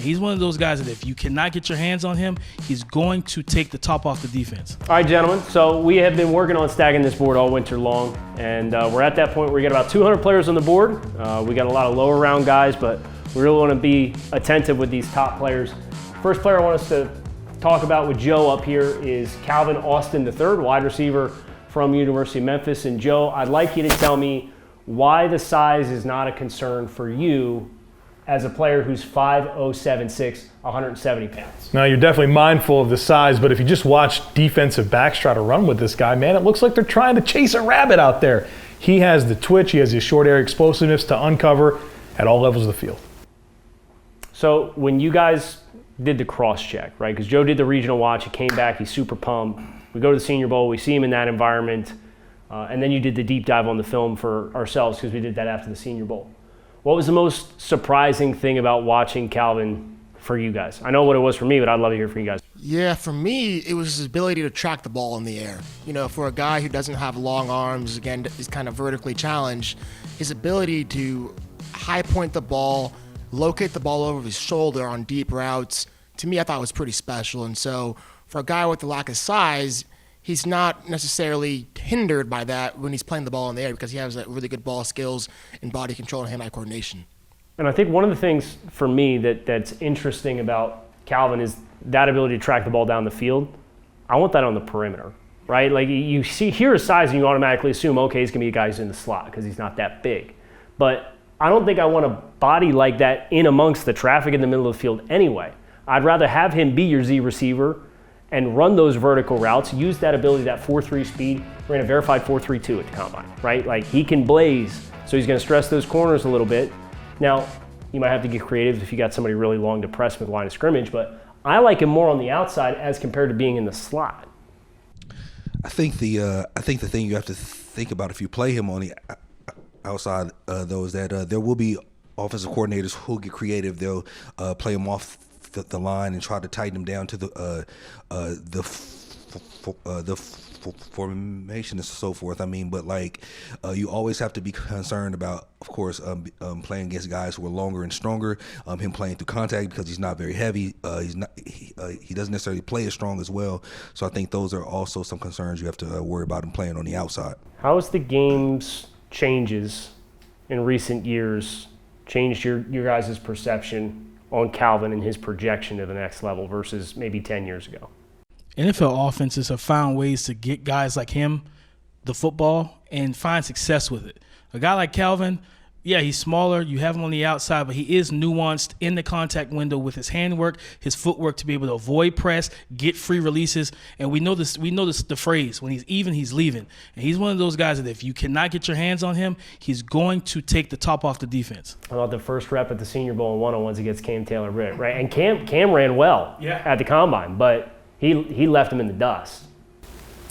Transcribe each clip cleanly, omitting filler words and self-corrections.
He's one of those guys that if you cannot get your hands on him, he's going to take the top off the defense. All right, gentlemen. So we have been working on stacking this board all winter long, and we're at that point where we got about 200 players on the board. We got a lot of lower round guys, but we really want to be attentive with these top players. First player I want us to talk about with Joe up here is Calvin Austin III, wide receiver from University of Memphis. And Joe, I'd like you to tell me why the size is not a concern for you as a player who's 5'0", 170 pounds. Now, you're definitely mindful of the size, but if you just watch defensive backs try to run with this guy, man, it looks like they're trying to chase a rabbit out there. He has the twitch, he has his short area explosiveness to uncover at all levels of the field. So when you guys did the cross-check, right, because Joe did the regional watch, he came back, he's super pumped. We go to the Senior Bowl, we see him in that environment, and then you did the deep dive on the film for ourselves because we did that after the Senior Bowl. What was the most surprising thing about watching Calvin for you guys? I know what it was for me, but I'd love to hear from you guys. Yeah, for me, it was his ability to track the ball in the air. You know, for a guy who doesn't have long arms, again, is kind of vertically challenged, his ability to high point the ball, locate the ball over his shoulder on deep routes, to me, I thought was pretty special. And so for a guy with the lack of size, he's not necessarily hindered by that when he's playing the ball in the air because he has that really good ball skills and body control and hand-eye coordination. And I think one of the things for me that's interesting about Calvin is that ability to track the ball down the field. I want that on the perimeter, right? Like you hear his size and you automatically assume, okay, he's gonna be a guy who's in the slot because he's not that big. But I don't think I want a body like that in amongst the traffic in the middle of the field anyway. I'd rather have him be your Z receiver and run those vertical routes, use that ability, that 4.3 speed. Ran a verified 4.32 at the combine, right? Like he can blaze, so he's gonna stress those corners a little bit. Now, you might have to get creative if you got somebody really long to press with line of scrimmage, but I like him more on the outside as compared to being in the slot. I think the thing you have to think about if you play him on the outside, though, is that there will be offensive coordinators who'll get creative. They'll play him off the line and try to tighten him down to the formation and so forth. I mean, but like you always have to be concerned about, of course, playing against guys who are longer and stronger. Him playing through contact because he's not very heavy. He doesn't necessarily play as strong as well. So I think those are also some concerns you have to worry about him playing on the outside. How has the game's changes in recent years changed your guys' perception on Calvin and his projection to the next level versus maybe 10 years ago? NFL offenses have found ways to get guys like him the football and find success with it. A guy like Calvin, yeah, he's smaller. You have him on the outside, but he is nuanced in the contact window with his handwork, his footwork to be able to avoid press, get free releases. And we know this. The phrase: when he's even, he's leaving. And he's one of those guys that if you cannot get your hands on him, he's going to take the top off the defense. I thought the first rep at the Senior Bowl in one-on-ones against Cam Taylor-Britt, right? And Cam ran well at the combine, but he left him in the dust.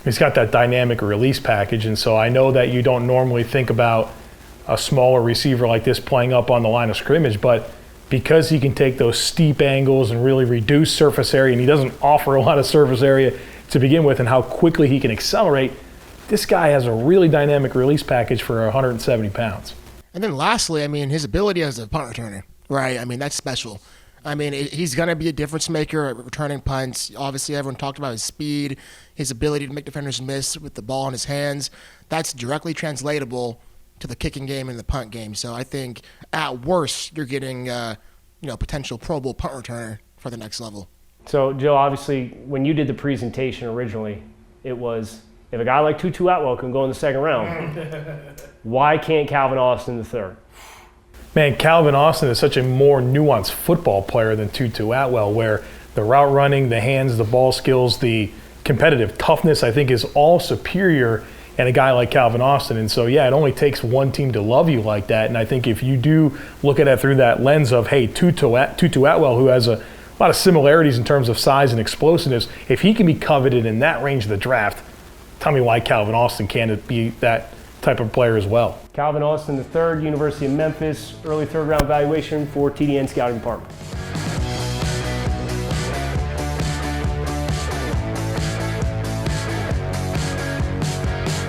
He's got that dynamic release package, and so I know that you don't normally think about a smaller receiver like this playing up on the line of scrimmage, but because he can take those steep angles and really reduce surface area, and he doesn't offer a lot of surface area to begin with, and how quickly he can accelerate, this guy has a really dynamic release package for 170 pounds. And then lastly, I mean, his ability as a punt returner, right? I mean, that's special. I mean, he's going to be a difference maker at returning punts. Obviously, everyone talked about his speed, his ability to make defenders miss with the ball in his hands. That's directly translatable to the kicking game and the punt game. So I think at worst, you're getting potential Pro Bowl punt returner for the next level. So, Joe, obviously, when you did the presentation originally, it was, if a guy like Tutu Atwell can go in the second round, why can't Calvin Austin III? Man, Calvin Austin is such a more nuanced football player than Tutu Atwell, where the route running, the hands, the ball skills, the competitive toughness, I think, is all superior in a guy like Calvin Austin. And so, yeah, it only takes one team to love you like that. And I think if you do look at it through that lens of, hey, Tutu Atwell, who has a lot of similarities in terms of size and explosiveness, if he can be coveted in that range of the draft, tell me why Calvin Austin can't be that type of player as well. Calvin Austin III, University of Memphis, early third round valuation for TDN Scouting Department.